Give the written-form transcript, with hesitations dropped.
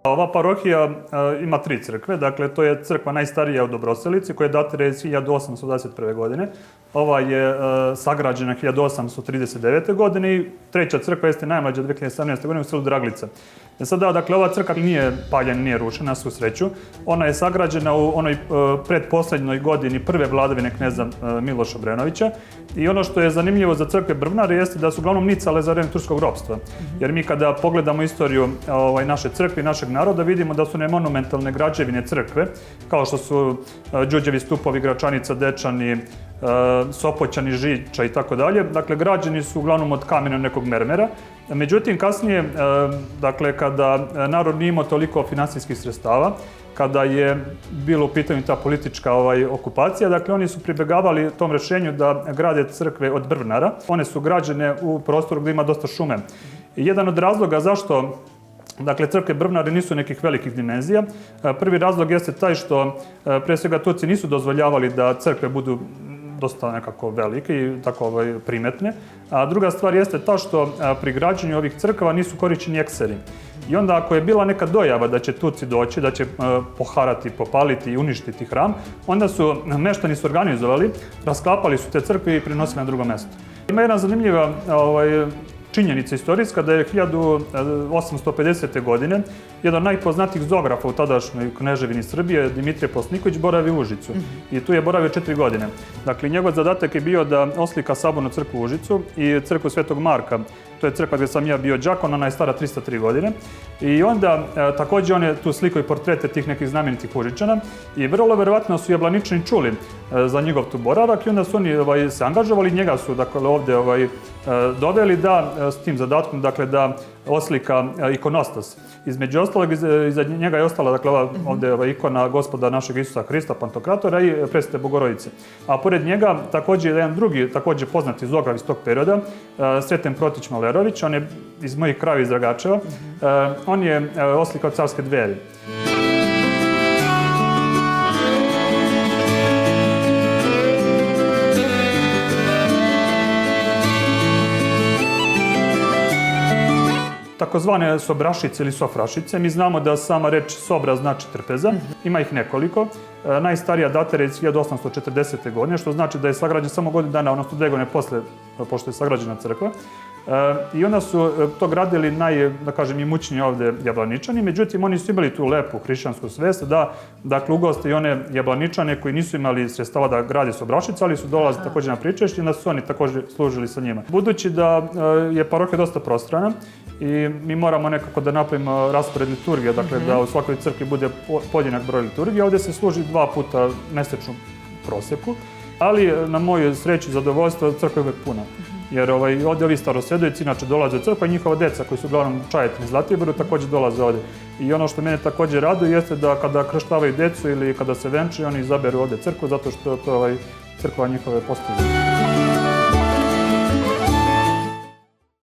Ova parohija ima 3 crkve, dakle to je crkva najstarija u Dobroselici koja datira iz 1821. godine. Ova je sagrađena 1839. godine i treća crkva jeste najmlađa 2017. godine u selu Draglica. Sada, dakle, ova crkva nije paljena, nije rušena, svu sreću. Ona je sagrađena u onoj pretposlednjoj godini prve vladavine kneza Miloša Obrenovića. I ono što je zanimljivo za crkve Brvnare jeste da su uglavnom nicale za vreme turskog ropstva. Jer mi kada pogledamo istoriju naše crkve i našeg naroda, vidimo da su monumentalne građevine crkve, kao što su Đurđevi stupovi, Gračanica, Dečani, Sopoćani, Žiča i tako dalje. Dakle, građeni su uglavnom od kamena nekog mermera. Međutim, kasnije, dakle, kada narod nije imao toliko finansijskih sredstava, kada je bilo u pitanju ta politička okupacija, dakle, oni su pribegavali tom rešenju da grade crkve od brvnara. One su građene u prostoru gdje ima dosta šume. I jedan od razloga zašto crkve brvnare nisu nekih velikih dimenzija. Prvi razlog jeste taj što pre svega Turci nisu dozvoljavali da crkve budu dosta nekako velike i tako primetne. A druga stvar jeste ta što pri građenju ovih crkava nisu korišćeni ekseri. I onda ako je bila neka dojava da će Turci doći, da će poharati, popaliti i uništiti hram, onda su meštani organizovali, rasklapali su te crkve i prinosili na drugo mesto. Ima jedna zanimljiva činjenica istorijska da je 1850. godine jedan od najpoznatijih zografa u tadašnjoj kneževini Srbije, Dimitrije Plosniković, boravio u Užicu. I tu je boravio 4 godine. Dakle, njegov zadatak je bio da oslika sabornu crkvu u Užicu i crkvu Svetog Marka. To je crkva gdje sam ja bio đakon, ona je stara 303 godine. I onda također on je tu slikao i portrete tih nekih znamenitih Užičana i vrlo verovatno su Jablaničani čuli za njegov tu boravak i onda su oni se angažovali, njega su ovdje doveli da s tim zadatkom, dakle, da oslika ikonostas. Između ostalog, iza njega je ostala ovdje ikona Gospoda našeg Isusa Hrista, Pantokratora i Presvete Bogorodice. A pored njega također jedan drugi, također poznati zograv iz tog perioda, Sreten Protić Malerović, on je iz mojih krajeva iz Dragačeva, on je oslikao carske dveri. Takozvane sobrašice ili sofrašice. Mi znamo da sama reč sobra znači trpeza. Ima ih nekoliko. Najstarija datira iz 1840. godine, što znači da je sagrađena samo godinu dana, odnosno 2 godine posle, pošto je sagrađena crkva. I onda su to gradili imućniji ovdje Jablaničani, međutim oni su imali tu lepu hrišćansku svest da, dakle, ugoste i one Jablaničane koji nisu imali sredstava da grade sobrašice, ali su dolazili također na pričešće i da su oni također služili sa njima. Budući da je parohija dosta prostrana i mi moramo nekako da napravimo raspored liturgije, dakle da u svakoj crkvi bude podjednak broj liturgije, ovdje se služi 2 puta mesečno proseku, ali na moju sreću i zadovoljstvo crkva je uvek puna. Jer ovdje ovi starosvedojci inače dolaze u crkvu, i njihova deca koji su uglavnom Čajetini iz Zlatiboru također dolaze ovdje. I ono što mene također raduje jeste da kada krštavaju decu ili kada se venčaju, oni izaberu ovdje crkvu zato što to crkva njihove postavlja.